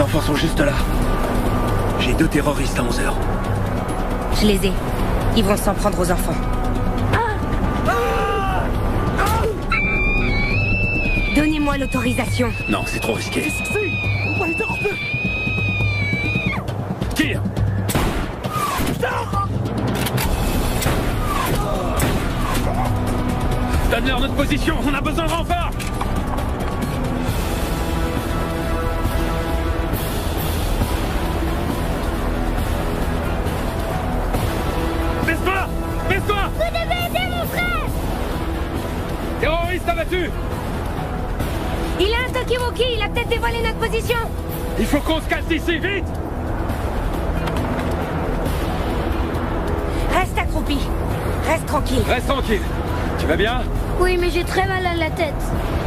enfants sont juste là. J'ai 2 terroristes à 11h. Je les ai. Ils vont s'en prendre aux enfants. Donnez-moi l'autorisation. Non, c'est trop risqué. Qu'est-ce que c'est? On va être hors de... Tire! Donne-leur notre position, on a besoin de renfort! Baisse-toi! Baisse-toi! Vous devez aider mon frère! Terroriste abattu! Il a un Tokiwoki, il a peut-être dévoilé notre position. Il faut qu'on se casse d'ici, vite! Reste accroupi. Reste tranquille. Reste tranquille. Tu vas bien? Oui, mais j'ai très mal à la tête.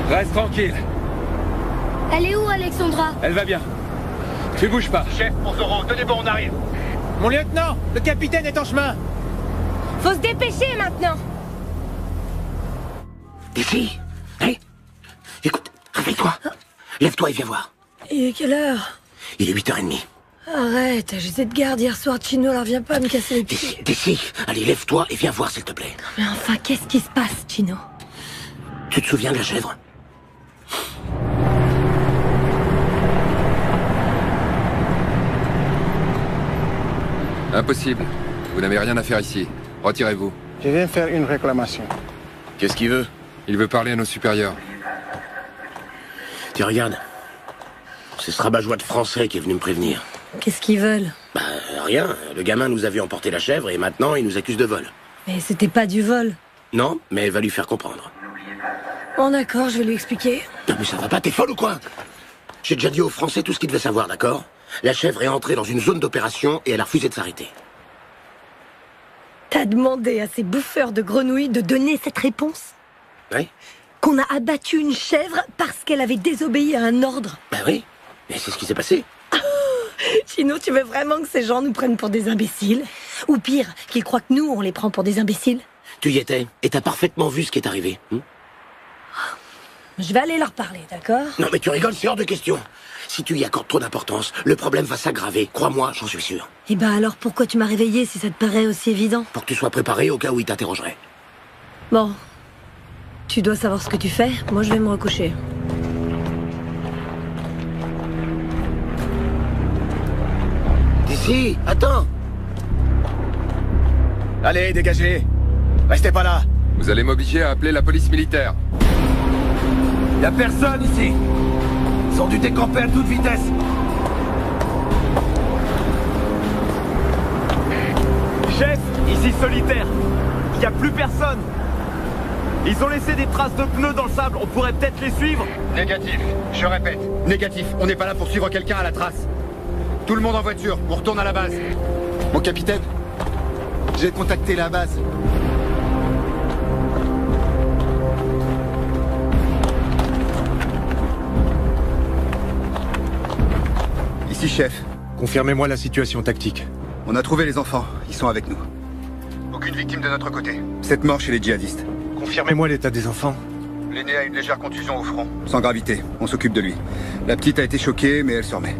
Reste tranquille. Elle est où, Alexandra? Elle va bien. Tu bouges pas. Chef, pour Zoro, tenez bon, on arrive. Mon lieutenant, le capitaine est en chemin. Faut se dépêcher maintenant. Ici. Hé, écoute, réveille-toi. Lève-toi et viens voir. Il est quelle heure? Il est 8h30. Arrête, j'étais de garde hier soir, Chino, alors viens pas me casser les pieds. D'ici. Allez, lève-toi et viens voir, s'il te plaît. Mais enfin, qu'est-ce qui se passe, Chino? Tu te souviens de la chèvre? Impossible. Vous n'avez rien à faire ici. Retirez-vous. Je viens faire une réclamation. Qu'est-ce qu'il veut? Il veut parler à nos supérieurs. Tu regardes. C'est ce rabat-joie de français qui est venu me prévenir. Qu'est-ce qu'ils veulent? Bah, rien. Le gamin nous a vu emporter la chèvre et maintenant il nous accuse de vol. Mais c'était pas du vol. Non, mais elle va lui faire comprendre. Bon d'accord, je vais lui expliquer. Non mais ça va pas, t'es folle ou quoi? J'ai déjà dit aux Français tout ce qu'ils devaient savoir, d'accord? La chèvre est entrée dans une zone d'opération et elle a refusé de s'arrêter. T'as demandé à ces bouffeurs de grenouilles de donner cette réponse? Oui? Qu'on a abattu une chèvre parce qu'elle avait désobéi à un ordre? Bah oui, mais c'est ce qui s'est passé. Chino, tu veux vraiment que ces gens nous prennent pour des imbéciles? Ou pire, qu'ils croient que nous, on les prend pour des imbéciles? Tu y étais, et t'as parfaitement vu ce qui est arrivé. Je vais aller leur parler, d'accord? Non mais tu rigoles, c'est hors de question. Si tu y accordes trop d'importance, le problème va s'aggraver. Crois-moi, j'en suis sûr. Eh ben alors pourquoi tu m'as réveillé si ça te paraît aussi évident? Pour que tu sois préparé au cas où il t'interrogerait. Bon. Tu dois savoir ce que tu fais. Moi, je vais me recoucher. D'ici, attends. Allez, dégagez. Restez pas là. Vous allez m'obliger à appeler la police militaire. Y a personne ici. Ils ont dû décamper à toute vitesse. Chef, ici solitaire. Il y a plus personne. Ils ont laissé des traces de pneus dans le sable. On pourrait peut-être les suivre. Négatif, je répète, négatif. On n'est pas là pour suivre quelqu'un à la trace. Tout le monde en voiture, on retourne à la base. Mon capitaine, j'ai contacté la base. Ici, chef. Confirmez-moi la situation tactique. On a trouvé les enfants, ils sont avec nous. Aucune victime de notre côté. 7 morts chez les djihadistes. Confirmez-moi l'état des enfants. L'aîné a une légère contusion au front. Sans gravité, on s'occupe de lui. La petite a été choquée, mais elle se remet.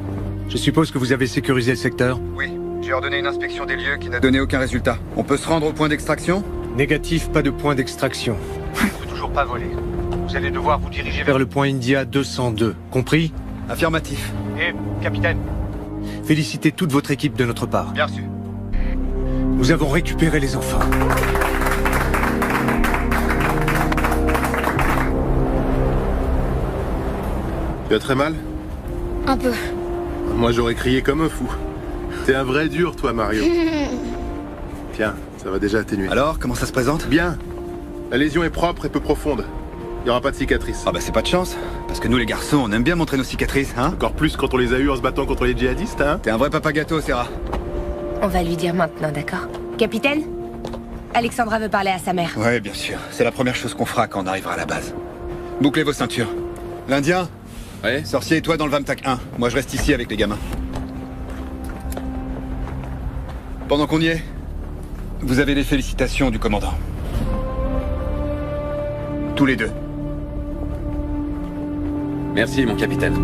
Je suppose que vous avez sécurisé le secteur? Oui, j'ai ordonné une inspection des lieux qui n'a donné aucun résultat. On peut se rendre au point d'extraction? Négatif, pas de point d'extraction. On peut toujours pas voler. Vous allez devoir vous diriger Vers le point India 202, compris? Affirmatif. Et, capitaine? Félicitez toute votre équipe de notre part. Bien sûr. Nous avons récupéré les enfants. Tu as très mal? Un peu. Moi j'aurais crié comme un fou. T'es un vrai dur toi Mario. Tiens, ça va déjà atténuer. Alors, comment ça se présente? Bien. La lésion est propre et peu profonde. Il n'y aura pas de cicatrice. Ah bah c'est pas de chance. Parce que nous les garçons, on aime bien montrer nos cicatrices, hein? Encore plus quand on les a eus en se battant contre les djihadistes, hein? T'es un vrai papa gâteau, Serra. On va lui dire maintenant, d'accord? Capitaine? Alexandra veut parler à sa mère. Ouais, bien sûr. C'est la première chose qu'on fera quand on arrivera à la base. Bouclez vos ceintures. L'Indien? Ouais? Sorcier et toi dans le Vamtac 1. Moi je reste ici avec les gamins. Pendant qu'on y est, vous avez les félicitations du commandant. Tous les deux. Merci, mon capitaine.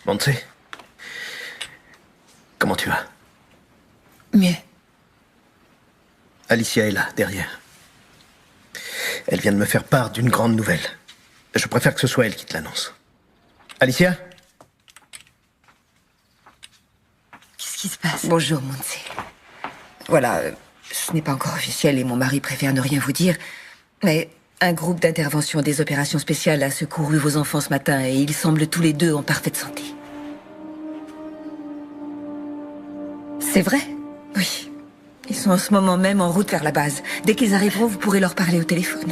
Montse, comment tu vas? Mieux. Alicia est là, derrière. Elle vient de me faire part d'une grande nouvelle. Je préfère que ce soit elle qui te l'annonce. Alicia? Qu'est-ce qui se passe? Bonjour, Montse. Voilà, ce n'est pas encore officiel et mon mari préfère ne rien vous dire, mais un groupe d'intervention des opérations spéciales a secouru vos enfants ce matin et ils semblent tous les deux en parfaite santé. C'est vrai? Oui. Ils sont en ce moment même en route vers la base. Dès qu'ils arriveront, vous pourrez leur parler au téléphone.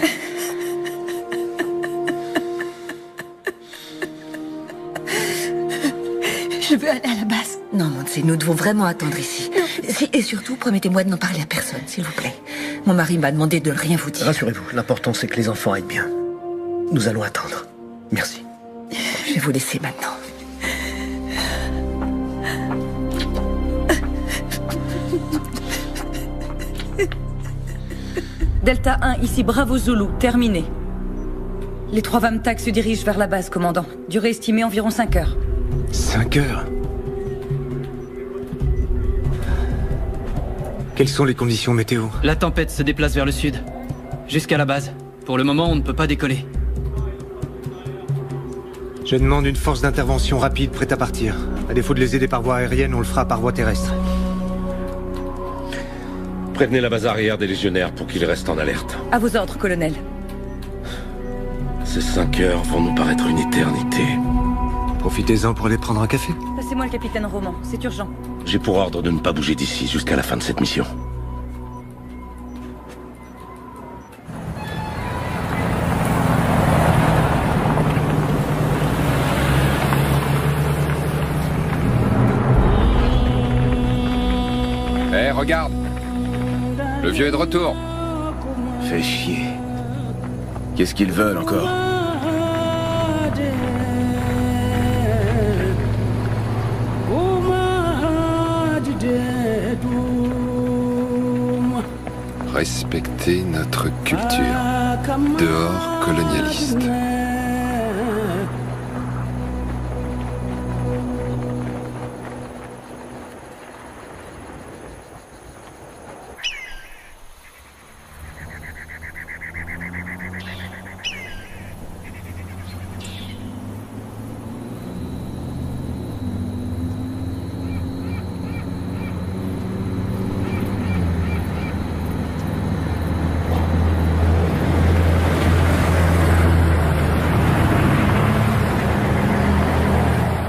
Je veux aller à la base. Non, Montse, nous devons vraiment attendre ici. Et surtout, promettez-moi de n'en parler à personne, s'il vous plaît. Mon mari m'a demandé de ne rien vous dire. Rassurez-vous, l'important c'est que les enfants aillent bien. Nous allons attendre. Merci. Je vais vous laisser maintenant. Delta 1, ici Bravo Zulu, terminé. Les 3 Vamtac se dirigent vers la base, commandant. Durée estimée environ 5 heures. 5 heures? Quelles sont les conditions météo? La tempête se déplace vers le sud, jusqu'à la base. Pour le moment, on ne peut pas décoller. Je demande une force d'intervention rapide prête à partir. À défaut de les aider par voie aérienne, on le fera par voie terrestre. Prévenez la base arrière des légionnaires pour qu'ils restent en alerte. À vos ordres, colonel. Ces 5 heures vont nous paraître une éternité. Profitez-en pour aller prendre un café. Passez-moi le capitaine Roman, c'est urgent. J'ai pour ordre de ne pas bouger d'ici jusqu'à la fin de cette mission. Hé, regarde! Le vieux est de retour. Fais chier. Qu'est-ce qu'ils veulent encore? Respecter notre culture. Dehors, colonialiste.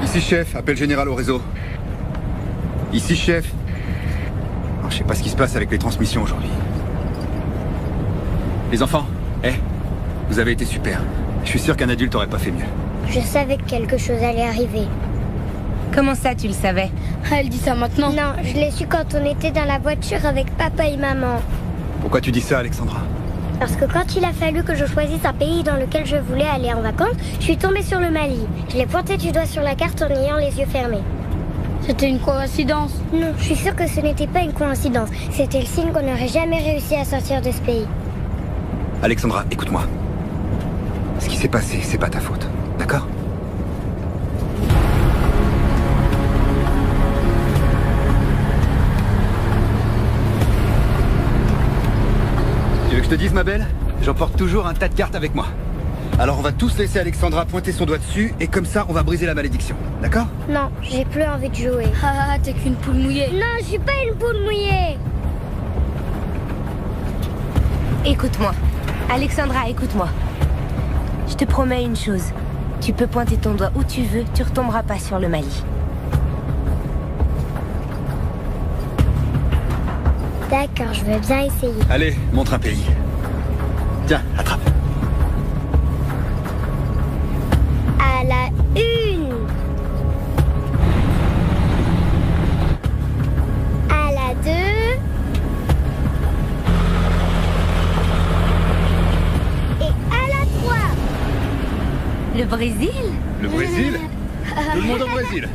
Ici chef, appel général au réseau. Ici chef. Je sais pas ce qui se passe avec les transmissions aujourd'hui. Les enfants, vous avez été super. Je suis sûr qu'un adulte aurait pas fait mieux. Je savais que quelque chose allait arriver. Comment ça, tu le savais? Elle dit ça maintenant? Non, je l'ai su quand on était dans la voiture avec papa et maman. Pourquoi tu dis ça, Alexandra? Parce que quand il a fallu que je choisisse un pays dans lequel je voulais aller en vacances, je suis tombée sur le Mali. Je l'ai pointé du doigt sur la carte en ayant les yeux fermés. C'était une coïncidence? Non, je suis sûre que ce n'était pas une coïncidence. C'était le signe qu'on n'aurait jamais réussi à sortir de ce pays. Alexandra, écoute-moi. Ce qui s'est passé, c'est pas ta faute, d'accord? Tu veux que je te dise, ma belle? J'emporte toujours un tas de cartes avec moi. Alors on va tous laisser Alexandra pointer son doigt dessus, et comme ça, on va briser la malédiction, d'accord? Non, j'ai plus envie de jouer. Ah, t'es qu'une poule mouillée. Non, je suis pas une poule mouillée. Écoute-moi. Alexandra, écoute-moi. Je te promets une chose. Tu peux pointer ton doigt où tu veux, tu retomberas pas sur le Mali. D'accord, je veux bien essayer. Allez, montre un pays. Tiens, attrape. À la une. À la deux. Et à la trois. Le Brésil? Le Brésil? Tout le monde au Brésil.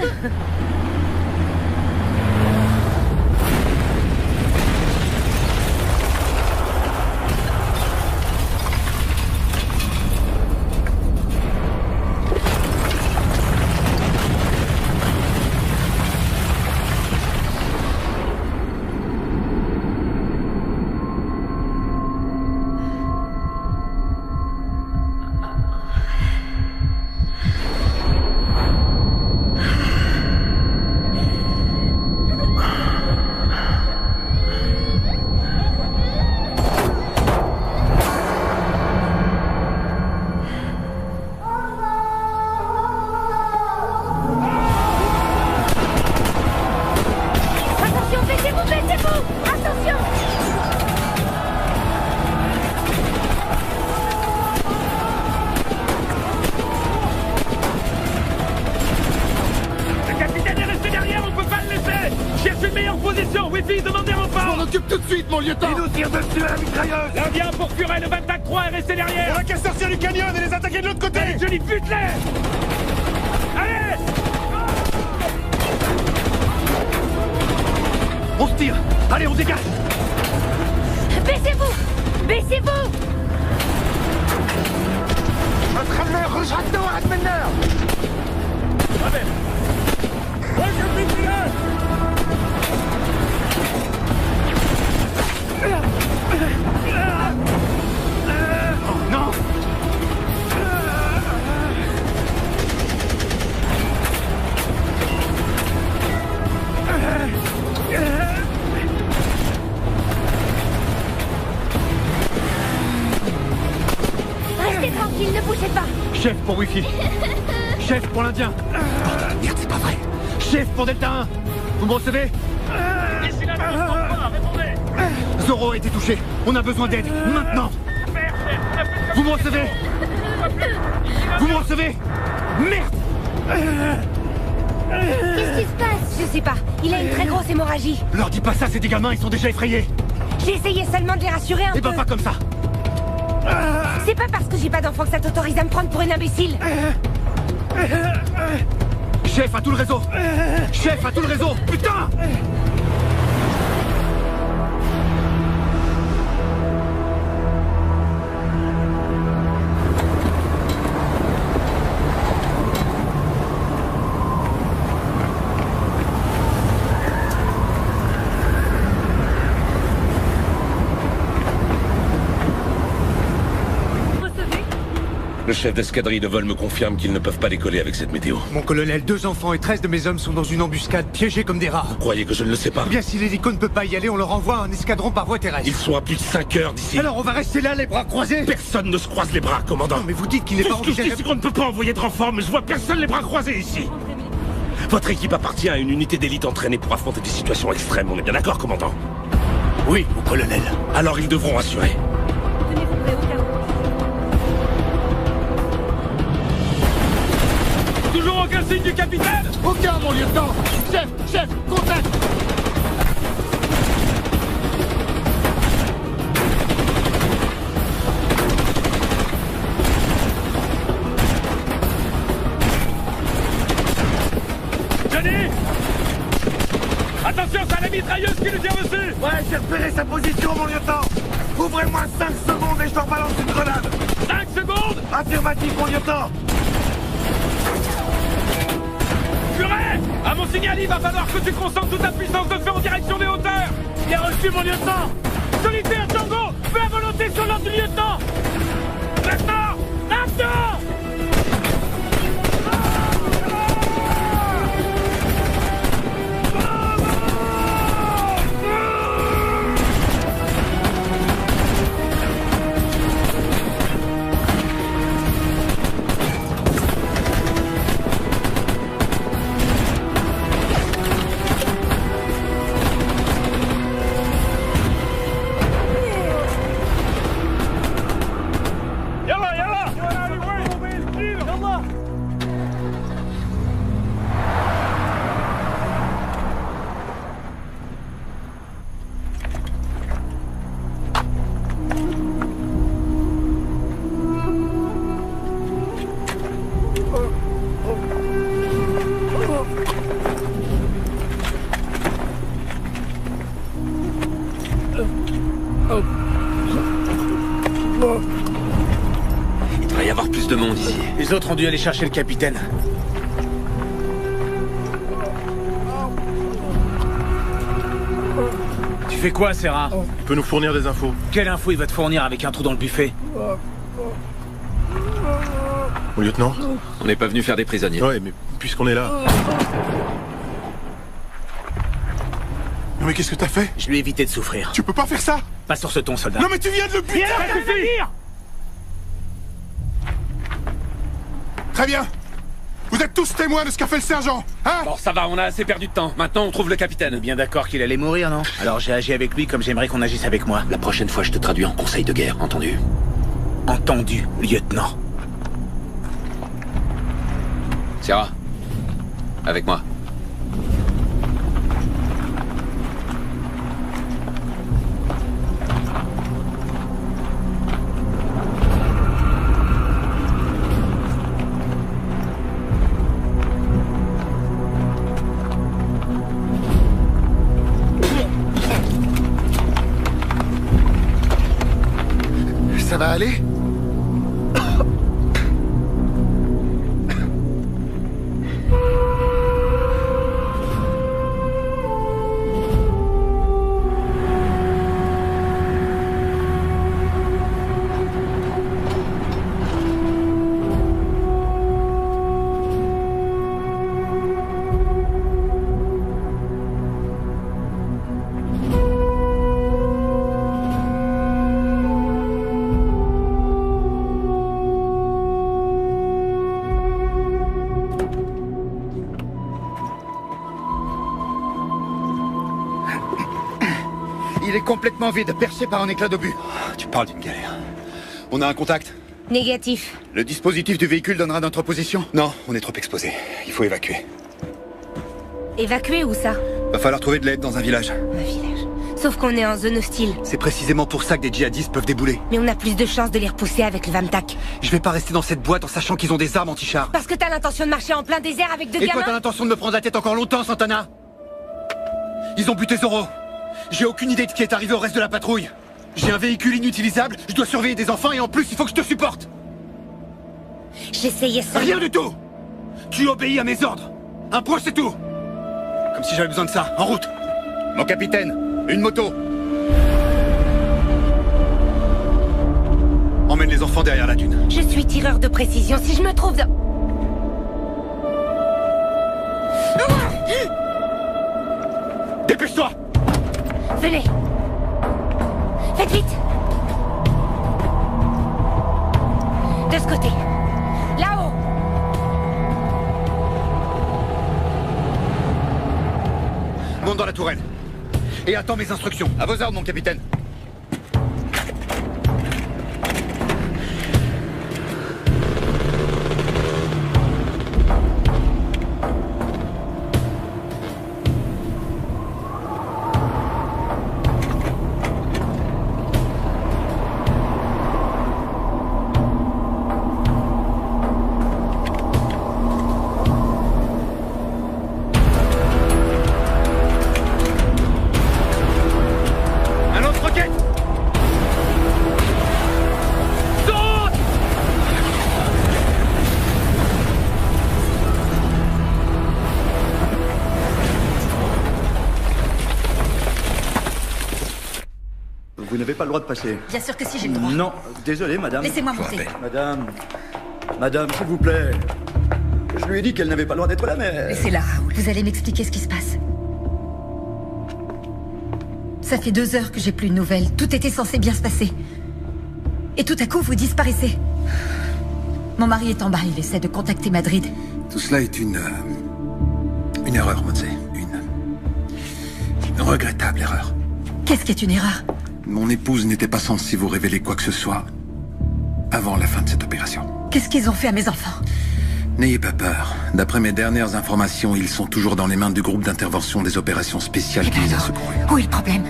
tout de suite, mon lieutenant! Ils nous tirent dessus à la mitrailleuse! L'Indien pour furer le 25-3 et rester derrière! On a qu'à sortir du canyon et les attaquer de l'autre côté! Allez, Johnny, bute-les! Allez! On se tire! Allez, on dégage! Baissez-vous! Baissez-vous! Attrape-le, rejoins-nous, Radmenner! Oh non! Restez tranquille, ne bougez pas! Chef pour Wi-Fi! Chef pour l'Indien! Merde, c'est pas vrai! Chef pour Delta 1! Vous me recevez? Zoro a été touché! On a besoin d'aide! Maintenant! Vous me recevez? Vous me recevez? Merde! Qu'est-ce qui se passe? Je sais pas. Il a une très grosse hémorragie. Leur dis pas ça, c'est des gamins, ils sont déjà effrayés! J'ai essayé seulement de les rassurer un peu. Eh ben pas comme ça! C'est pas parce que j'ai pas d'enfant que ça t'autorise à me prendre pour une imbécile. Chef à tout le réseau! Chef à tout le réseau! Putain! Le chef d'escadrille de vol me confirme qu'ils ne peuvent pas décoller avec cette météo. Mon colonel, 2 enfants et 13 de mes hommes sont dans une embuscade, piégés comme des rats. Vous croyez que je ne le sais pas? Eh bien, si l'hélico ne peut pas y aller, on leur envoie un escadron par voie terrestre. Ils sont à plus de 5 heures d'ici. Alors on va rester là, les bras croisés? Personne ne se croise les bras, commandant. Non, mais vous dites qu'il n'est pas envisageable. C'est qu'on ne peut pas envoyer de renfort, mais je vois personne les bras croisés ici. Votre équipe appartient à une unité d'élite entraînée pour affronter des situations extrêmes, on est bien d'accord, commandant? Oui, mon colonel. Alors ils devront assurer. Toujours aucun signe du capitaine? Aucun, mon lieutenant! Chef, contact! Johnny! Attention, c'est la mitrailleuse qui nous tire dessus! Ouais, j'ai repéré sa position, mon lieutenant! Ouvrez-moi 5 secondes et je leur balance une grenade! 5 secondes! Affirmatif, mon lieutenant! Purée! À mon signal, il va falloir que tu concentres toute ta puissance de feu en direction des hauteurs! Bien reçu, mon lieutenant! Solitaire, Tango! Fais à volonté sur l'ordre du lieutenant! Maintenant! Maintenant! Il devrait y avoir plus de monde ici. Les autres ont dû aller chercher le capitaine. Tu fais quoi, Serra? Il peut nous fournir des infos. Quelle info il va te fournir avec un trou dans le buffet? Mon lieutenant? On n'est pas venu faire des prisonniers. Ouais, mais puisqu'on est là... Non mais qu'est-ce que t'as fait? Je lui ai évité de souffrir. Tu peux pas faire ça? Pas sur ce ton, soldat. Non mais tu viens de le buter! Très bien. Vous êtes tous témoins de ce qu'a fait le sergent, hein? Bon, ça va, on a assez perdu de temps. Maintenant, on trouve le capitaine. Bien d'accord qu'il allait mourir, non? Alors j'ai agi avec lui comme j'aimerais qu'on agisse avec moi. La prochaine fois, je te traduis en conseil de guerre, entendu? Entendu, lieutenant. Serra, avec moi. va aller? Il est complètement vide, percé par un éclat d'obus. Tu parles d'une galère. On a un contact? Négatif. Le dispositif du véhicule donnera notre position? Non, on est trop exposé. Il faut évacuer. Évacuer où ça? Va falloir trouver de l'aide dans un village. Un village. Sauf qu'on est en zone hostile. C'est précisément pour ça que des djihadistes peuvent débouler. Mais on a plus de chances de les repousser avec le Vamtak. Je vais pas rester dans cette boîte en sachant qu'ils ont des armes anti-chars. Parce que t'as l'intention de marcher en plein désert avec deux gamins? Et toi, t'as l'intention de me prendre la tête encore longtemps, Santana? Ils ont buté Zoro. J'ai aucune idée de ce qui est arrivé au reste de la patrouille. J'ai un véhicule inutilisable, je dois surveiller des enfants et en plus, il faut que je te supporte. J'essayais ça. Rien du tout. Tu obéis à mes ordres. Un point, c'est tout. Comme si j'avais besoin de ça. En route. Mon capitaine, une moto. Emmène les enfants derrière la dune. Je suis tireur de précision. Si je me trouve dans... Dépêche-toi! Venez! Faites vite! De ce côté. Là-haut! Monte dans la tourelle. Et attends mes instructions. À vos ordres, mon capitaine. Vous n'avez pas le droit de passer. Bien sûr que si, j'ai le droit. Non, désolé, madame. Laissez-moi monter. Madame, s'il vous plaît. Je lui ai dit qu'elle n'avait pas le droit d'être là, mais... Laissez-la, Raoul. Vous allez m'expliquer ce qui se passe. Ça fait 2 heures que j'ai plus de nouvelles. Tout était censé bien se passer. Et tout à coup, vous disparaissez. Mon mari est en bas, il essaie de contacter Madrid. Tout cela est une erreur, Montse. Une regrettable erreur. Qu'est-ce qui est une erreur? Mon épouse n'était pas censée vous révéler quoi que ce soit avant la fin de cette opération. Qu'est-ce qu'ils ont fait à mes enfants? N'ayez pas peur. D'après mes dernières informations, ils sont toujours dans les mains du groupe d'intervention des opérations spéciales qui les a secourus. Où est le problème?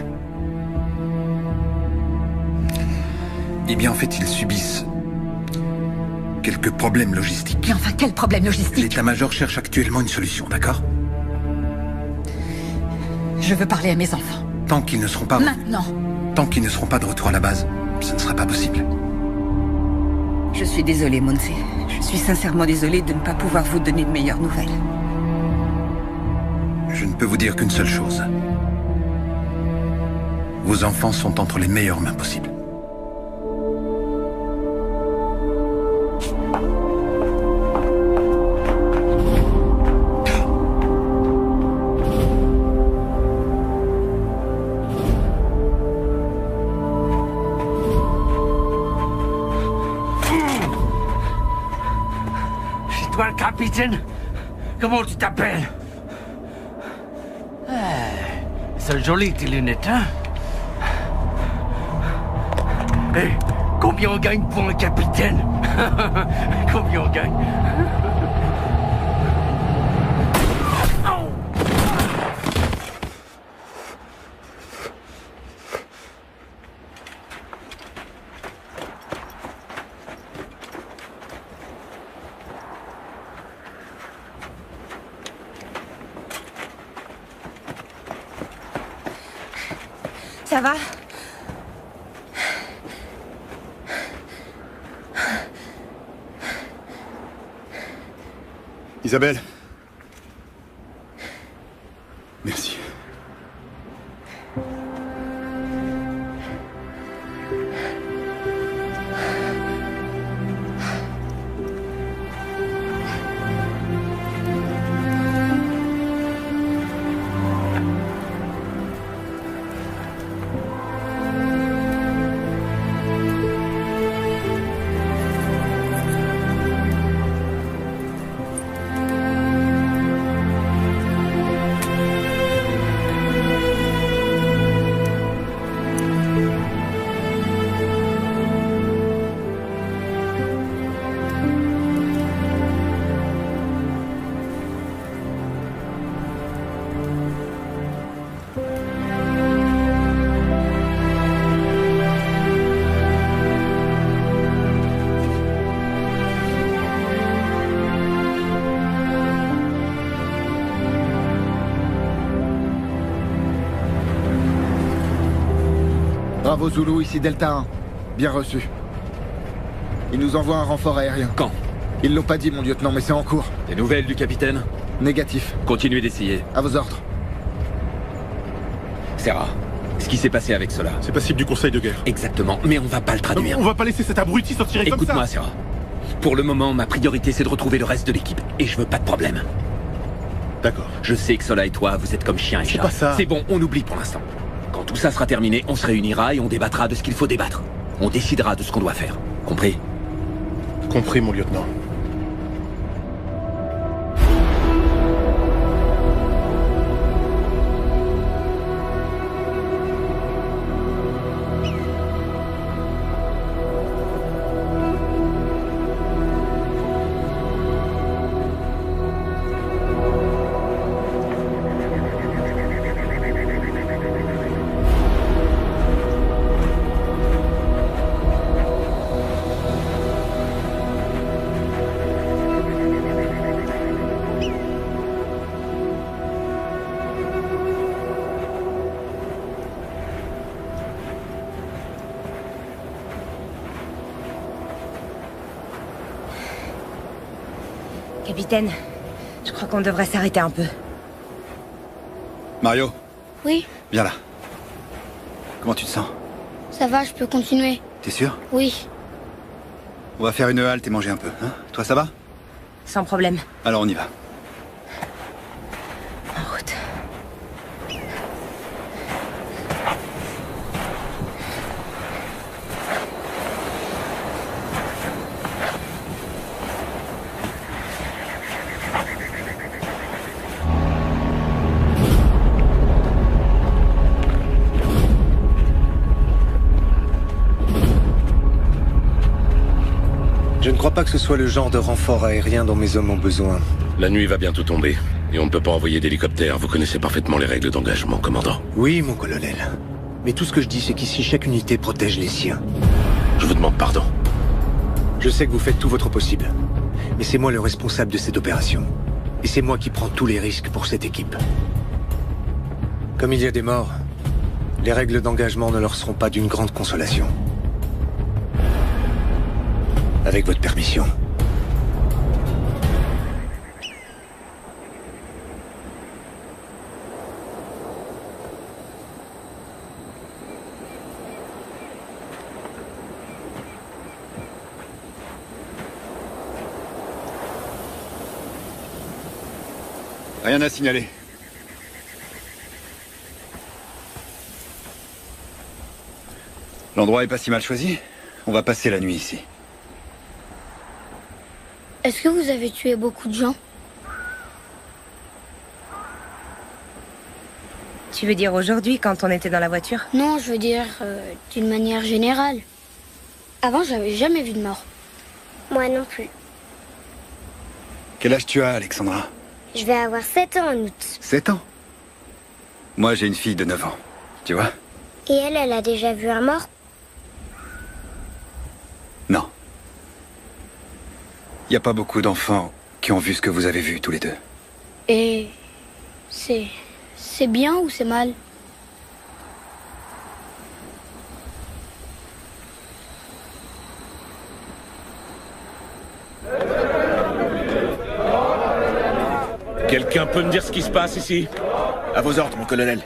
Eh bien, en fait, ils subissent quelques problèmes logistiques. Mais enfin, quel problème logistique? L'état-major cherche actuellement une solution, d'accord? Je veux parler à mes enfants. Tant qu'ils ne seront pas... Maintenant. Tant qu'ils ne seront pas de retour à la base, ce ne sera pas possible. Je suis désolée, Montse. Je suis sincèrement désolée de ne pas pouvoir vous donner de meilleures nouvelles. Je ne peux vous dire qu'une seule chose. Vos enfants sont entre les meilleures mains possibles. Toi, le capitaine? Comment tu t'appelles? C'est joli tes lunettes, hein? Hé, combien on gagne pour un capitaine? Combien on gagne? Ça va? Isabelle. Merci. Bravo Zulu, ici Delta 1. Bien reçu. Ils nous envoient un renfort aérien. Quand? Ils l'ont pas dit, mon lieutenant, mais c'est en cours. Des nouvelles du capitaine? Négatif. Continuez d'essayer. À vos ordres. Sarah, ce qui s'est passé avec cela. C'est passible du conseil de guerre. Exactement, mais on va pas le traduire. On va pas laisser cet abruti s'en tirer comme ça. Écoute-moi, Sarah. Pour le moment, ma priorité, c'est de retrouver le reste de l'équipe. Et je veux pas de problème. D'accord. Je sais que Sola et toi, vous êtes comme chien et chat. C'est pas ça. C'est bon, on oublie pour l'instant. Quand tout ça sera terminé, on se réunira et on débattra de ce qu'il faut débattre. On décidera de ce qu'on doit faire. Compris? Compris, mon lieutenant. Capitaine, je crois qu'on devrait s'arrêter un peu. Mario, Oui, viens là. Comment tu te sens? ça va, je peux continuer. T'es sûr? Oui. On va faire une halte et manger un peu, hein? Toi, ça va? Sans problème. Alors on y va. En route. Je ne crois pas que ce soit le genre de renfort aérien dont mes hommes ont besoin. La nuit va bientôt tomber. Et on ne peut pas envoyer d'hélicoptère. Vous connaissez parfaitement les règles d'engagement, commandant. Oui, mon colonel. Mais tout ce que je dis, c'est qu'ici, chaque unité protège les siens. Je vous demande pardon. Je sais que vous faites tout votre possible. Mais c'est moi le responsable de cette opération. Et c'est moi qui prends tous les risques pour cette équipe. Comme il y a des morts, les règles d'engagement ne leur seront pas d'une grande consolation. Avec votre permission. Rien à signaler. L'endroit est pas si mal choisi. On va passer la nuit ici. Est-ce que vous avez tué beaucoup de gens? Tu veux dire aujourd'hui, quand on était dans la voiture? Non, je veux dire d'une manière générale. Avant, j'avais jamais vu de mort. Moi non plus. Quel âge tu as, Alexandra? Je vais avoir 7 ans en août. 7 ans. Moi, j'ai une fille de 9 ans. Tu vois? Et elle a déjà vu un mort? Non. Il n'y a pas beaucoup d'enfants qui ont vu ce que vous avez vu tous les deux. Et c'est bien ou c'est mal? Quelqu'un peut me dire ce qui se passe ici? À vos ordres, mon colonel.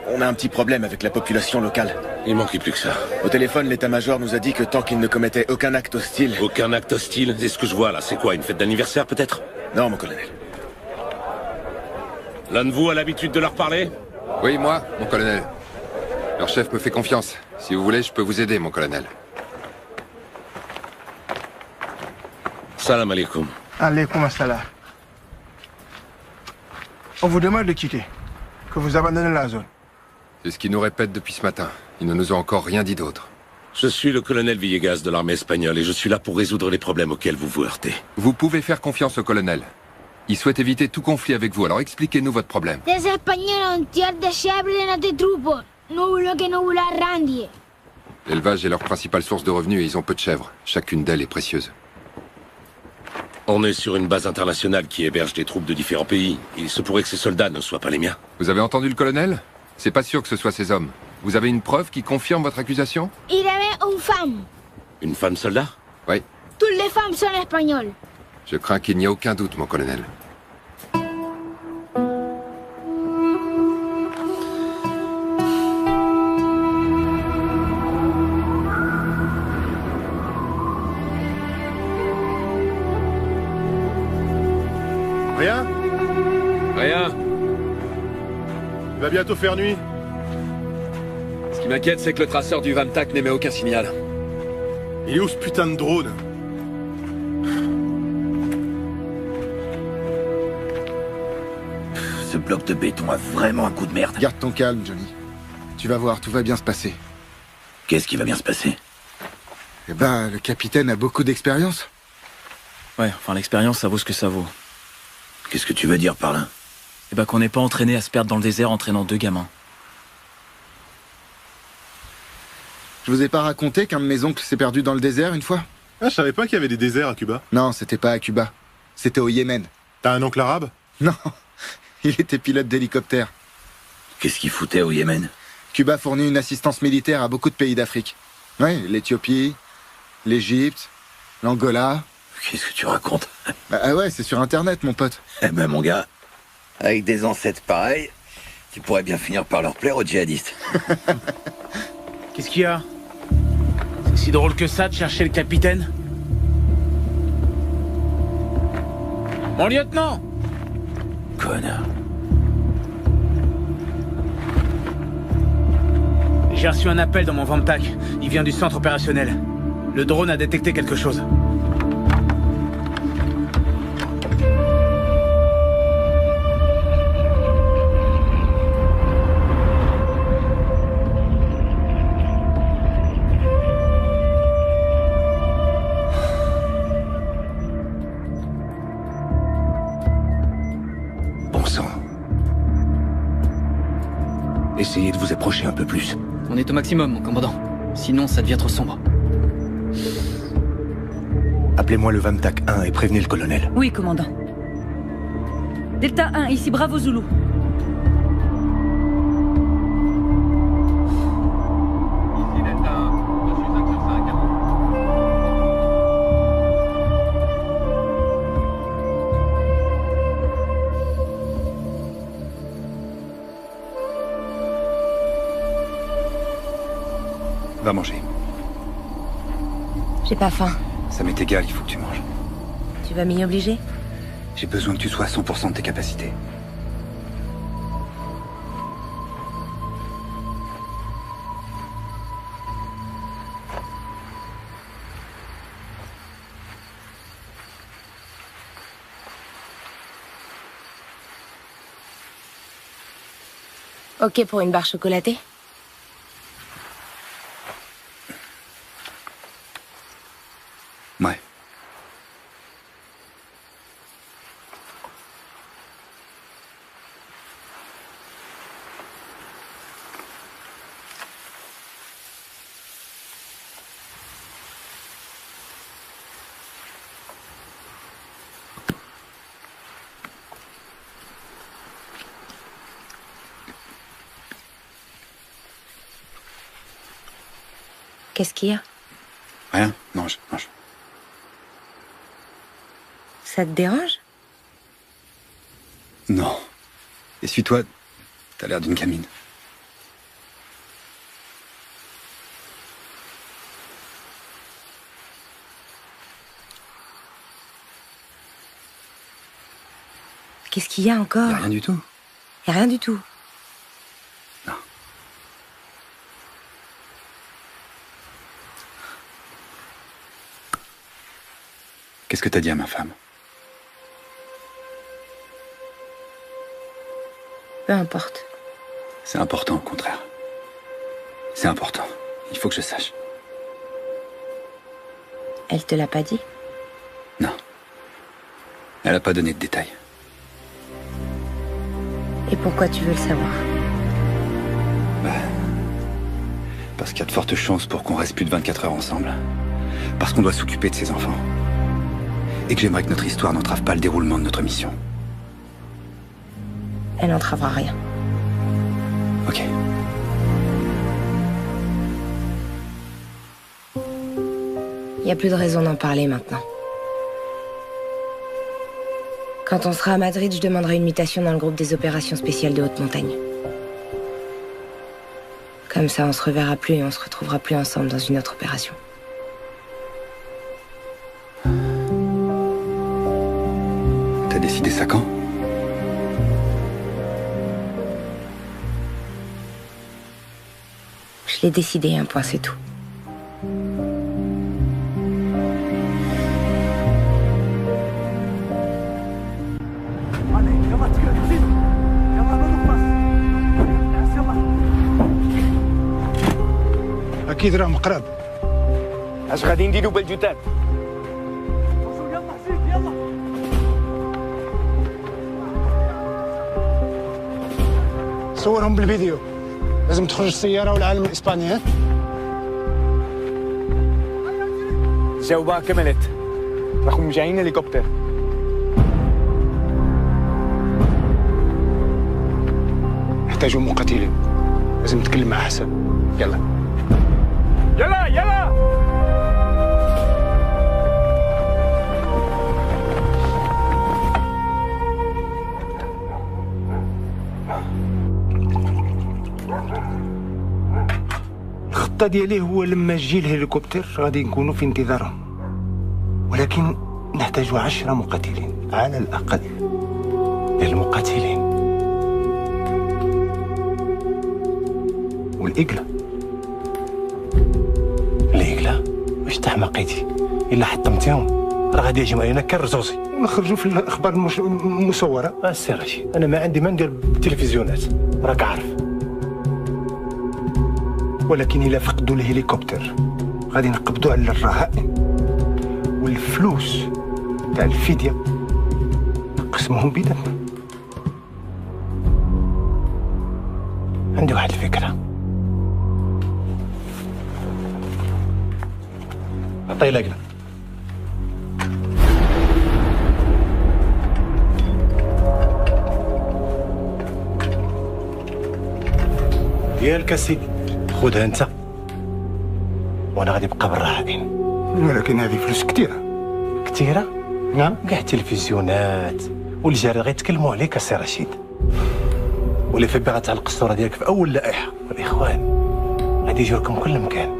On a un petit problème avec la population locale. Il manquait plus que ça. Au téléphone, l'état-major nous a dit que tant qu'il ne commettait aucun acte hostile... Aucun acte hostile? C'est ce que je vois là. C'est quoi, une fête d'anniversaire peut-être? Non, mon colonel. L'un de vous a l'habitude de leur parler? Oui, moi, mon colonel. Leur chef me fait confiance. Si vous voulez, je peux vous aider, mon colonel. Salam alaikum. Alaikum assalam. On vous demande de quitter. Que vous abandonnez la zone. C'est ce qu'ils nous répètent depuis ce matin. Ils ne nous ont encore rien dit d'autre. Je suis le colonel Villegas de l'armée espagnole et je suis là pour résoudre les problèmes auxquels vous vous heurtez. Vous pouvez faire confiance au colonel. Il souhaite éviter tout conflit avec vous, alors expliquez-nous votre problème. Les Espagnols ont tiré des chèvres de notre troupe. Nous voulons que nous vous la rendiez. L'élevage est leur principale source de revenus et ils ont peu de chèvres. Chacune d'elles est précieuse. On est sur une base internationale qui héberge des troupes de différents pays. Il se pourrait que ces soldats ne soient pas les miens. Vous avez entendu le colonel? C'est pas sûr que ce soit ces hommes. Vous avez une preuve qui confirme votre accusation? Il y avait une femme. Une femme soldat? Oui. Toutes les femmes sont espagnoles. Je crains qu'il n'y ait aucun doute, mon colonel. Rien? Rien. Il va bientôt faire nuit. Ce qui m'inquiète, c'est que le traceur du Vamtac n'émet aucun signal. Il est où ce putain de drone? Ce bloc de béton a vraiment un coup de merde. Garde ton calme, Johnny. Tu vas voir, tout va bien se passer. Qu'est-ce qui va bien se passer? Eh ben, le capitaine a beaucoup d'expérience. Ouais, enfin l'expérience, ça vaut ce que ça vaut. Qu'est-ce que tu veux dire par là? Eh ben qu'on n'est pas entraîné à se perdre dans le désert entraînant deux gamins. Je vous ai pas raconté qu'un de mes oncles s'est perdu dans le désert une fois? Ah, je savais pas qu'il y avait des déserts à Cuba. Non, c'était pas à Cuba. C'était au Yémen. T'as un oncle arabe? Non, il était pilote d'hélicoptère. Qu'est-ce qu'il foutait au Yémen? Cuba fournit une assistance militaire à beaucoup de pays d'Afrique. Ouais, l'Éthiopie, l'Égypte, l'Angola. Qu'est-ce que tu racontes? Bah ouais, c'est sur Internet, mon pote. Eh ben, mon gars, avec des ancêtres pareils, tu pourrais bien finir par leur plaire aux djihadistes. Qu'est-ce qu'il y a? C'est si drôle que ça de chercher le capitaine? Mon lieutenant! Connard. J'ai reçu un appel dans mon Vamtac. Il vient du centre opérationnel. Le drone a détecté quelque chose. Essayez de vous approcher un peu plus. On est au maximum, mon commandant. Sinon, ça devient trop sombre. Appelez-moi le Vamtac 1 et prévenez le colonel. Oui, commandant. Delta 1, ici Bravo Zulu. Va manger. J'ai pas faim. Ça m'est égal, il faut que tu manges. Tu vas m'y obliger? J'ai besoin que tu sois à 100% de tes capacités. Ok pour une barre chocolatée? Ouais. Qu'est-ce qu'il y a? Rien, mange, mange. Ça te dérange? Non. Essuie-toi. T'as l'air d'une gamine. Qu'est-ce qu'il y a encore? Y a rien du tout. Y a rien du tout. Non. Qu'est-ce que t'as dit à ma femme? Peu importe. C'est important, au contraire. C'est important. Il faut que je sache. Elle te l'a pas dit? Non. Elle a pas donné de détails. Et pourquoi tu veux le savoir? Parce qu'il y a de fortes chances pour qu'on reste plus de 24 heures ensemble. Parce qu'on doit s'occuper de ses enfants. Et que j'aimerais que notre histoire n'entrave pas le déroulement de notre mission. Elle n'entravera rien. Ok. Il n'y a plus de raison d'en parler maintenant. Quand on sera à Madrid, je demanderai une mutation dans le groupe des opérations spéciales de haute montagne. Comme ça, on se reverra plus et on se retrouvera plus ensemble dans une autre opération. T'as décidé ça quand? Je l'ai décidé, un point, c'est tout. أكيد راهم قراب. اش غادي نديرو بالجثات؟ صورهم بالفيديو. لازم تخرج السيارة والعالم الإسباني ها؟ الجوبة كملت. راكم جايين هليكوبتر. نحتاجوا مقاتلين. لازم نتكلم مع حسن. يلا. يلا يلا. الخطة ديالي هو لما يجي الهليكوبتر غادي نكونوا في انتظارهم، ولكن نحتاج 10 مقاتلين على الأقل. للمقاتلين والإقلة واش تحمقيتي؟ إلا حطمتيهم راه غادي يهجموا علينا كالرزوزي ونخرجوا في الأخبار المصورة. السي رشيد، أنا ما عندي ما ندير بالتلفزيونات راك عارف، ولكن إلا فقدوا الهليكوبتر غادي نقبضوا على الرهائن والفلوس تاع الفدية نقسموهم بيناتنا. عندي واحد الفكرة. عطيه لقلة. ديالك اسيدي، خذها انت وانا غادي نبقى بالرهائن. ولكن هذه فلوس كثيرة. كثيرة؟ نعم. كاع التلفزيونات والجاري غيتكلموا عليك السي رشيد، واللي في باغا تعلق الصورة ديالك في أول لائحة، والإخوان غادي يجيو لكم كل مكان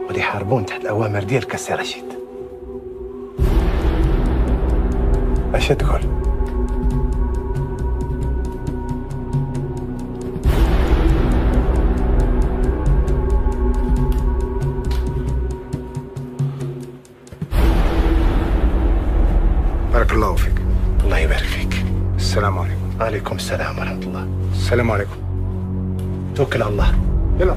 وغادي يحاربون تحت الأوامر ديالك السي رشيد. اش تقول؟ بارك الله فيك. الله يبارك فيك. السلام عليكم. وعليكم السلام ورحمة الله. السلام عليكم. توكل على الله. يلا.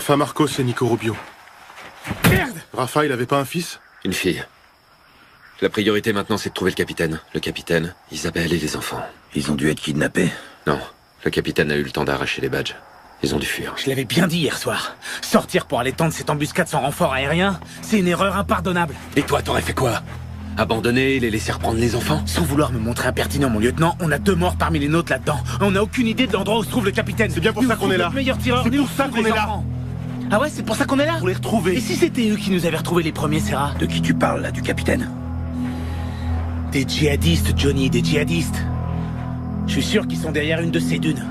Rafa Marcos et Nico Rubio. Merde! Rafa, il avait pas un fils? Une fille. La priorité maintenant, c'est de trouver le capitaine. Le capitaine, Isabelle et les enfants. Ils ont dû être kidnappés? Non. Le capitaine a eu le temps d'arracher les badges. Ils ont dû fuir. Je l'avais bien dit hier soir. Sortir pour aller tendre cette embuscade sans renfort aérien, c'est une erreur impardonnable. Et toi, t'aurais fait quoi? Abandonner et les laisser reprendre les enfants? Sans vouloir me montrer impertinent, mon lieutenant, on a 2 morts parmi les nôtres là-dedans. On n'a aucune idée de l'endroit où se trouve le capitaine. C'est bien pour ça qu'on est là. Meilleur tireur. C'est pour ça qu'on est là. Ah ouais, c'est pour ça qu'on est là? Pour les retrouver. Et si c'était eux qui nous avaient retrouvés les premiers, Serra? De qui tu parles, là, du capitaine? Des djihadistes, Johnny, des djihadistes. Je suis sûr qu'ils sont derrière une de ces dunes.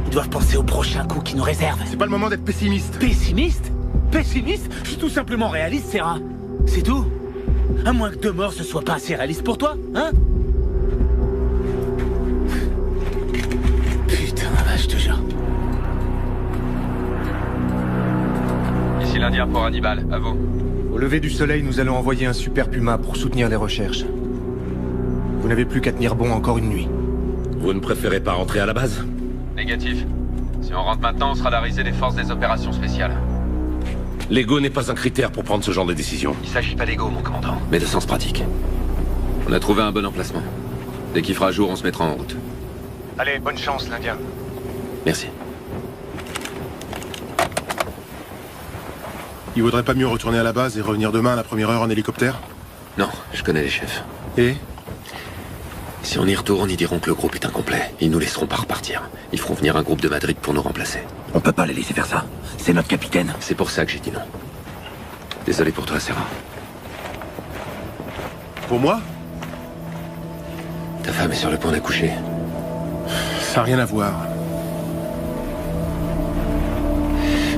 Ils doivent penser au prochain coup qui nous réserve. C'est pas le moment d'être pessimiste. Pessimiste? Pessimiste? Je suis tout simplement réaliste, Serra. C'est tout. À moins que 2 morts ce soit pas assez réaliste pour toi, hein? Putain, je te jure. Ici l'Indien pour Hannibal, à vous. Au lever du soleil, nous allons envoyer un super Puma pour soutenir les recherches. Vous n'avez plus qu'à tenir bon encore une nuit. Vous ne préférez pas rentrer à la base? Négatif. Si on rentre maintenant, on sera la risée des forces des opérations spéciales. L'ego n'est pas un critère pour prendre ce genre de décision. Il s'agit pas d'ego, mon commandant, mais de sens pratique. On a trouvé un bon emplacement. Dès qu'il fera jour, on se mettra en route. Allez, bonne chance, l'Indien. Merci. Il vaudrait pas mieux retourner à la base et revenir demain à la première heure en hélicoptère? Non, je connais les chefs. Et? Si on y retourne, ils diront que le groupe est incomplet. Ils nous laisseront pas repartir. Ils feront venir un groupe de Madrid pour nous remplacer. On peut pas les laisser faire ça. C'est notre capitaine. C'est pour ça que j'ai dit non. Désolé pour toi, Serra. Pour moi? Ta femme est sur le point d'accoucher. Ça n'a rien à voir.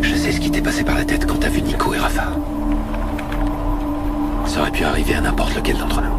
Je sais ce qui t'est passé par la tête quand t'as vu Nico et Rafa. Ça aurait pu arriver à n'importe lequel d'entre nous.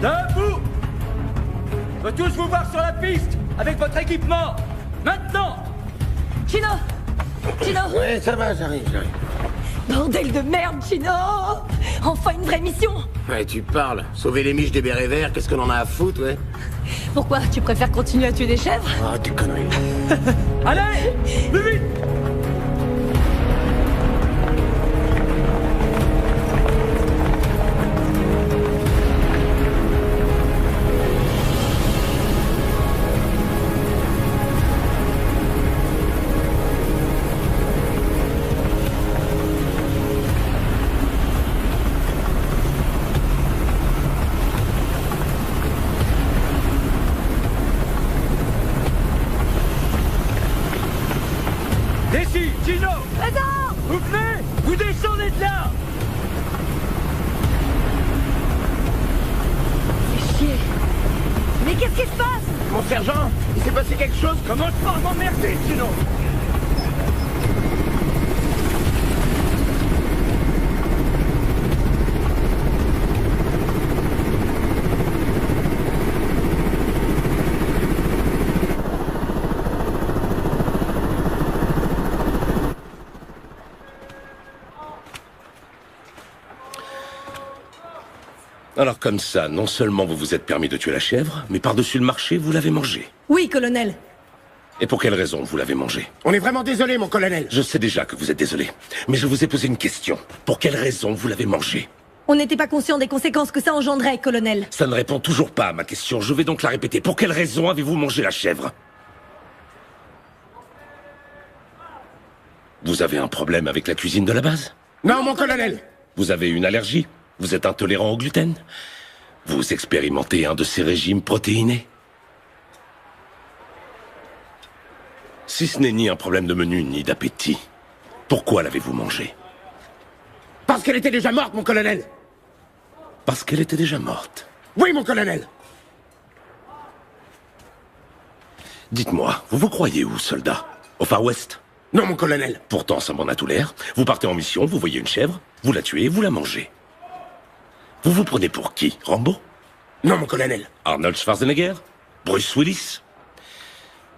Debout! Je veux tous vous voir sur la piste, avec votre équipement! Maintenant! Chino! Chino! Ouais, ça va, j'arrive. Bordel de merde, Chino! Enfin une vraie mission! Ouais, tu parles. Sauver les miches des bérets verts, qu'est-ce qu'on en a à foutre, ouais? Pourquoi? Tu préfères continuer à tuer des chèvres? Ah, des conneries. Allez! Plus vite! Dessus, Gino! Présent! Vous venez! Vous descendez de là! Fais chier. Mais qu'est-ce qui se passe? Mon sergent, il s'est passé quelque chose? Commence pas à m'emmerder, Gino! Alors comme ça, non seulement vous vous êtes permis de tuer la chèvre, mais par-dessus le marché, vous l'avez mangée. Oui, colonel. Et pour quelle raison vous l'avez mangée? On est vraiment désolé, mon colonel. Je sais déjà que vous êtes désolé, mais je vous ai posé une question. Pour quelle raison vous l'avez mangée? On n'était pas conscient des conséquences que ça engendrait, colonel. Ça ne répond toujours pas à ma question, je vais donc la répéter. Pour quelle raison avez-vous mangé la chèvre? Vous avez un problème avec la cuisine de la base? Non, mon colonel. Vous avez une allergie? Vous êtes intolérant au gluten? Vous expérimentez un de ces régimes protéinés? Si ce n'est ni un problème de menu, ni d'appétit, pourquoi l'avez-vous mangée? Parce qu'elle était déjà morte, mon colonel. Parce qu'elle était déjà morte? Oui, mon colonel. Dites-moi, vous vous croyez où, soldat? Au Far West? Non, mon colonel. Pourtant, ça m'en a tout l'air. Vous partez en mission, vous voyez une chèvre, vous la tuez, vous la mangez. Vous vous prenez pour qui? Rambo? Non, mon colonel. Arnold Schwarzenegger? Bruce Willis?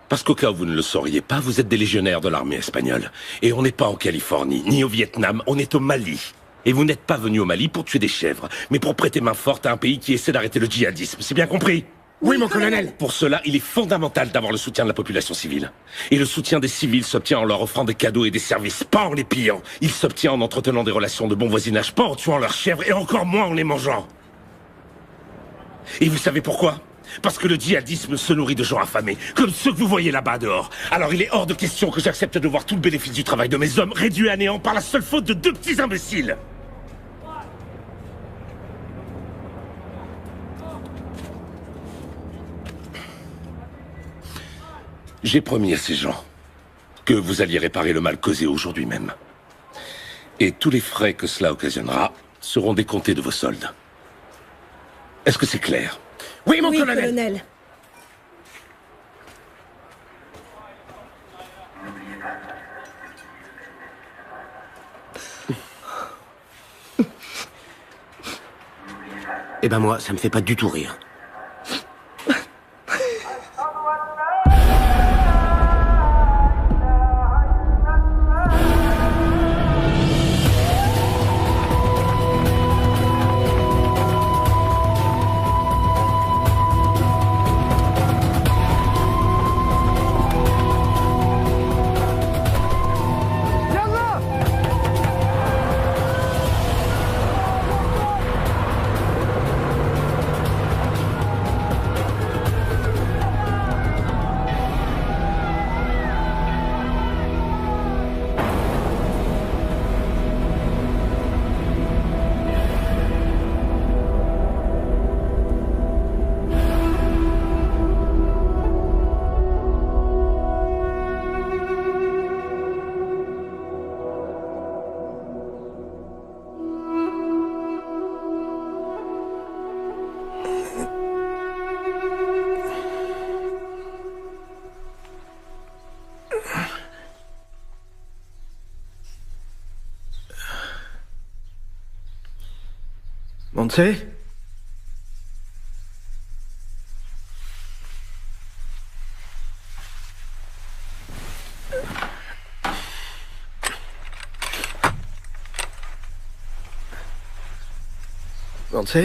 Parce qu'au cas où vous ne le sauriez pas, vous êtes des légionnaires de l'armée espagnole. Et on n'est pas en Californie, ni au Vietnam, on est au Mali. Et vous n'êtes pas venu au Mali pour tuer des chèvres, mais pour prêter main forte à un pays qui essaie d'arrêter le djihadisme. C'est bien compris? Oui, mon colonel. Pour cela, il est fondamental d'avoir le soutien de la population civile. Et le soutien des civils s'obtient en leur offrant des cadeaux et des services, pas en les pillant. Il s'obtient en entretenant des relations de bon voisinage, pas en tuant leurs chèvres et encore moins en les mangeant. Et vous savez pourquoi? Parce que le djihadisme se nourrit de gens affamés, comme ceux que vous voyez là-bas dehors. Alors il est hors de question que j'accepte de voir tout le bénéfice du travail de mes hommes réduit à néant par la seule faute de deux petits imbéciles. J'ai promis à ces gens que vous alliez réparer le mal causé aujourd'hui même. Et tous les frais que cela occasionnera seront décomptés de vos soldes. Est-ce que c'est clair? Oui, mon colonel. Eh ben moi, ça me fait pas du tout rire. Montse? Montse?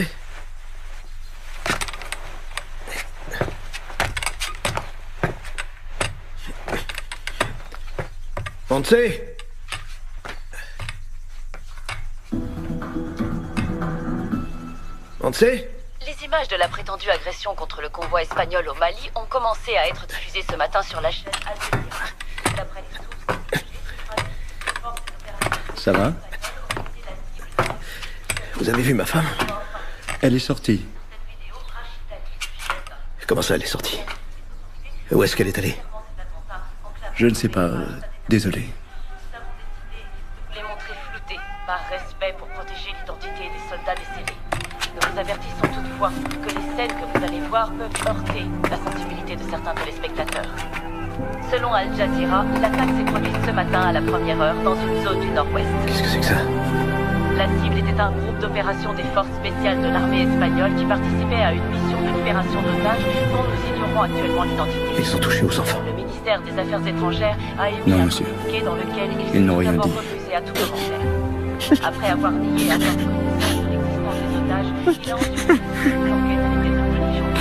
Montse? Montse? Les images de la prétendue agression contre le convoi espagnol au Mali ont commencé à être diffusées ce matin sur la chaîne Al Jazeera. D'après les sources, Ça va? Vous avez vu ma femme? Elle est sortie. Comment ça, elle est sortie? Où est-ce qu'elle est allée? Je ne sais pas. Désolé. met pour protéger l'identité des soldats décédés. Nous vous avertissons toutefois que les scènes que vous allez voir peuvent heurter la sensibilité de certains téléspectateurs. Selon Al Jazeera, l'attaque s'est produite ce matin à la première heure dans une zone du nord-ouest. Qu'est-ce que c'est que ça? La cible était un groupe d'opération des forces spéciales de l'armée espagnole qui participait à une mission de libération d'otages dont nous ignorons actuellement l'identité. Ils sont touchés aux enfants. Le ministère des Affaires étrangères a émis Non, un monsieur. communiqué dans lequel Ils n'ont s'est rien d'abord dit. refusé à tout commentaire. Après avoir nié avoir connaissance de l'existence des otages, il a ensuite dit que l'enquête avec des intelligences.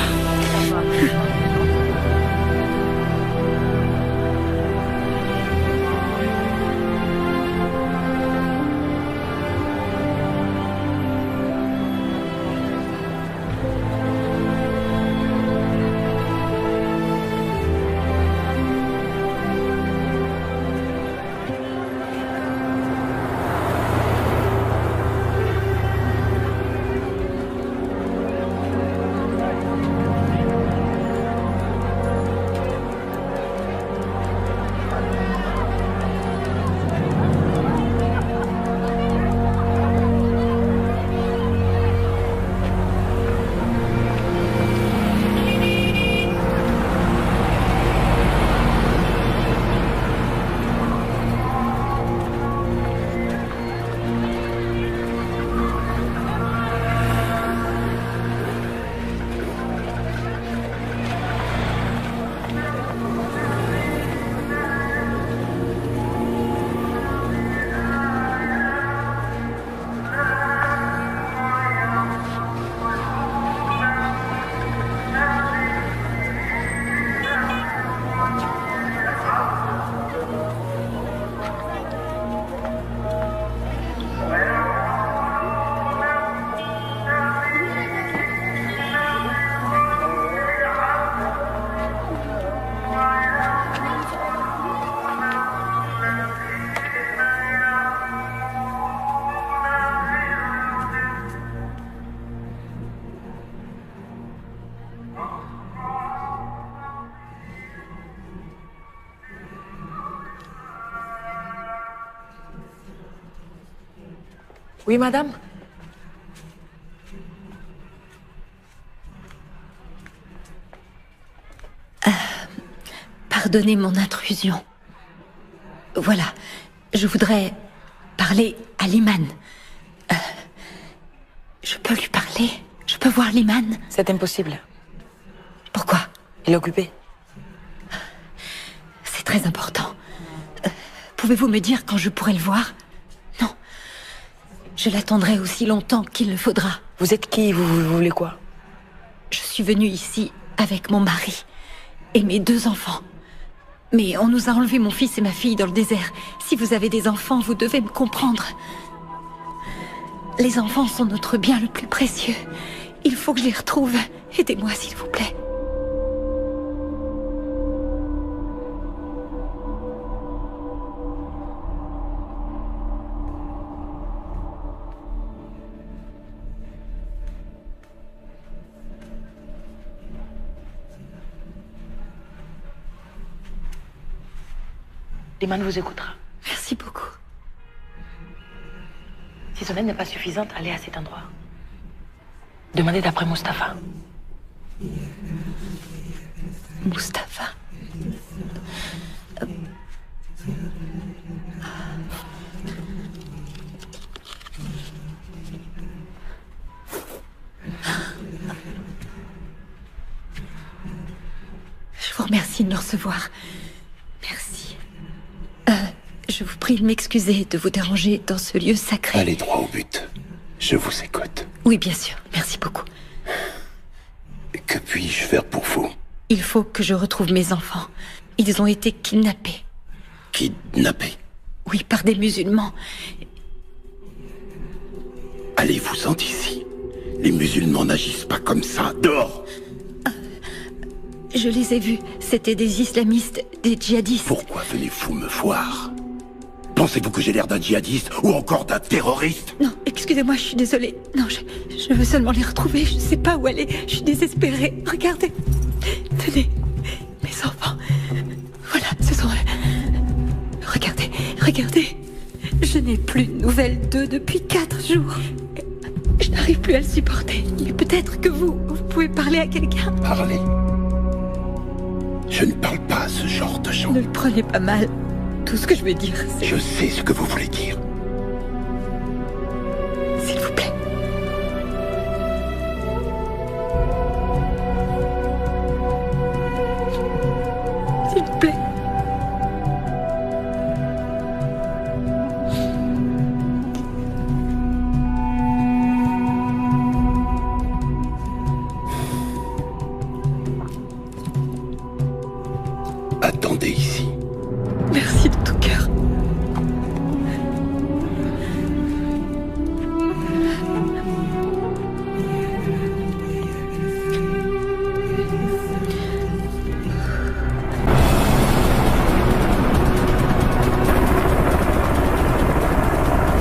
Oui, madame? Pardonnez mon intrusion. Voilà, je voudrais parler à Liman. Je peux lui parler? Je peux voir Liman? C'est impossible. Pourquoi? Il est occupé. C'est très important. Pouvez-vous me dire quand je pourrai le voir? Non. Je l'attendrai aussi longtemps qu'il le faudra. Vous êtes qui? Vous voulez quoi? Je suis venue ici avec mon mari et mes 2 enfants. Mais on nous a enlevé mon fils et ma fille dans le désert. Si vous avez des enfants, vous devez me comprendre. Les enfants sont notre bien le plus précieux. Il faut que je les retrouve. Aidez-moi, s'il vous plaît. Liman vous écoutera. Merci beaucoup. Si son aide n'est pas suffisante, allez à cet endroit. Demandez d'après Mustapha. Mustapha. Je vous remercie de me recevoir. Merci. Je vous prie de m'excuser de vous déranger dans ce lieu sacré. Allez droit au but. Je vous écoute. Oui, bien sûr. Merci beaucoup. Que puis-je faire pour vous? Il faut que je retrouve mes enfants. Ils ont été kidnappés. Kidnappés? Oui, par des musulmans. Allez-vous-en d'ici. Les musulmans n'agissent pas comme ça. Dehors! Je les ai vus. C'était des islamistes, des djihadistes. Pourquoi venez-vous me voir? Pensez-vous que j'ai l'air d'un djihadiste ou encore d'un terroriste? Non, excusez-moi, je suis désolée. Non, je veux seulement les retrouver. Je ne sais pas où aller. Je suis désespérée. Regardez. Tenez, mes enfants. Voilà, ce sont eux. Regardez, regardez. Je Je n'ai plus de nouvelles d'eux depuis 4 jours. Je n'arrive plus à le supporter. Mais peut-être que vous pouvez parler à quelqu'un. Parler? Je ne parle pas ce genre de gens. Ne le prenez pas mal. Tout ce que je vais dire, c'est... Je sais ce que vous voulez dire. S'il vous plaît. S'il vous plaît. Attendez ici. Merci de tout cœur.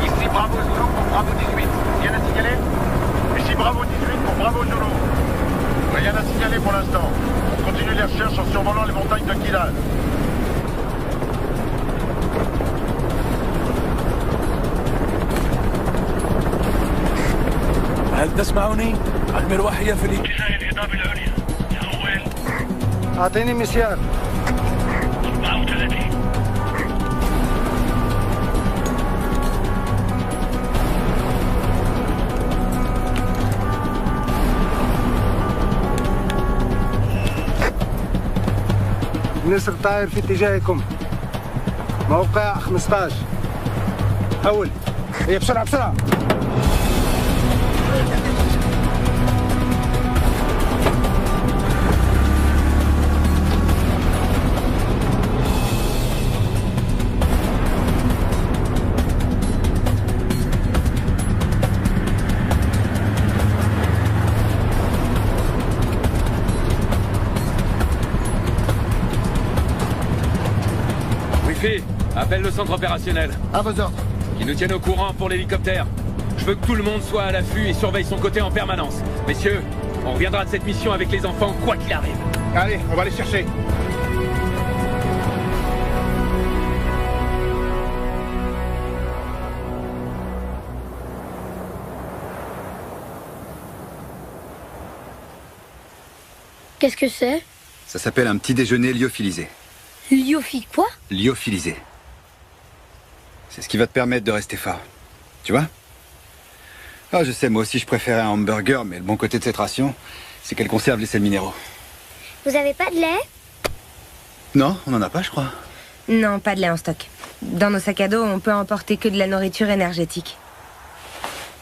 Ici Bravo Zulu pour Bravo 18. Rien à signaler? Ici Bravo 18 pour Bravo Zulu. Rien à signaler pour l'instant. On continue les recherches en survolant les montagnes de Kilal. هل تسمعني؟ المروحية في الاتجاه الهضاب العليا. أول أعطيني مسيار. 34. النسر طاير في اتجاهكم. موقع 15. حول. هي بسرعة بسرعة. Wifi, appelle le centre opérationnel. À vos ordres. Qui nous tienne au courant pour l'hélicoptère. Je veux que tout le monde soit à l'affût et surveille son côté en permanence. Messieurs, on reviendra de cette mission avec les enfants, quoi qu'il arrive. Allez, on va les chercher. Qu'est-ce que c'est? Ça s'appelle un petit déjeuner lyophilisé. Lyophi quoi? Lyophilisé. C'est ce qui va te permettre de rester fort. Tu vois? Ah, je sais, moi aussi je préférais un hamburger, mais le bon côté de cette ration, c'est qu'elle conserve les sels minéraux. Vous avez pas de lait? Non, on n'en a pas, je crois. Non, pas de lait en stock. Dans nos sacs à dos, on peut emporter que de la nourriture énergétique.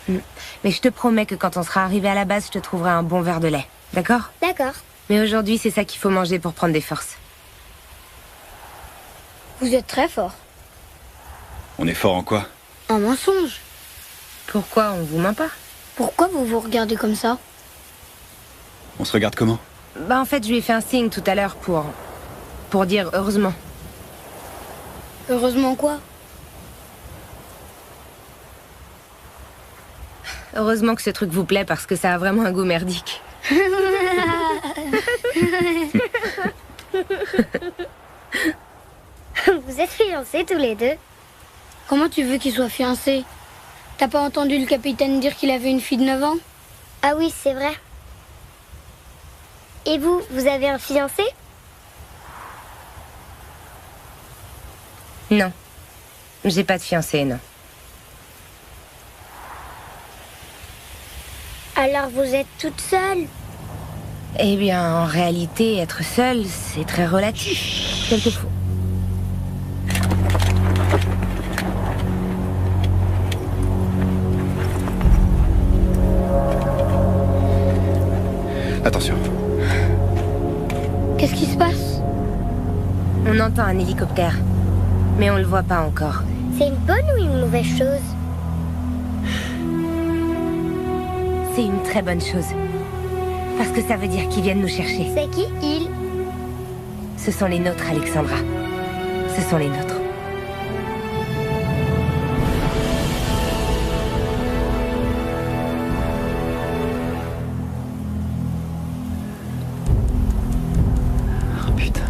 Mais je te promets que quand on sera arrivé à la base, je te trouverai un bon verre de lait. D'accord? D'accord. Mais aujourd'hui, c'est ça qu'il faut manger pour prendre des forces. Vous êtes très fort. On est fort en quoi? En mensonge. Pourquoi on vous ment pas? Pourquoi vous vous regardez comme ça? On se regarde comment? Bah en fait, je lui ai fait un signe tout à l'heure pour dire heureusement. Heureusement quoi? Heureusement que ce truc vous plaît parce que ça a vraiment un goût merdique. Vous êtes fiancés tous les deux? Comment tu veux qu'ils soient fiancés? T'as pas entendu le capitaine dire qu'il avait une fille de 9 ans? Ah oui, c'est vrai. Et vous, vous avez un fiancé? Non. J'ai pas de fiancé, non. Alors vous êtes toute seule? Eh bien, en réalité, être seule, c'est très relatif. Quelquefois. Attention. Qu'est-ce qui se passe? On entend un hélicoptère, mais on le voit pas encore. C'est une bonne ou une mauvaise chose? C'est une très bonne chose. Parce que ça veut dire qu'ils viennent nous chercher. C'est qui, ils? Ce sont les nôtres, Alexandra. Ce sont les nôtres. Oh putain.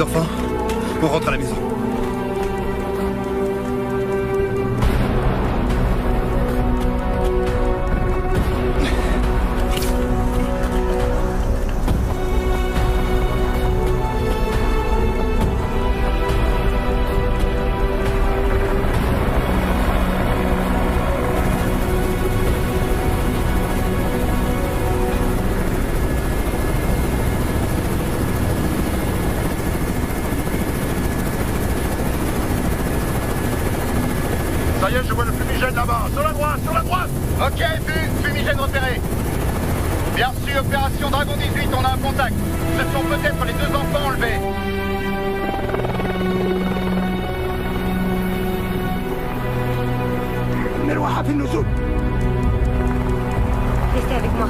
enfants, on rentre à la maison. Ça y est, je vois le fumigène là-bas. Sur la droite, sur la droite. Ok, fumigène repéré. Bien reçu, opération Dragon 18, on a un contact. Ce sont peut-être les 2 enfants enlevés. Restez avec moi.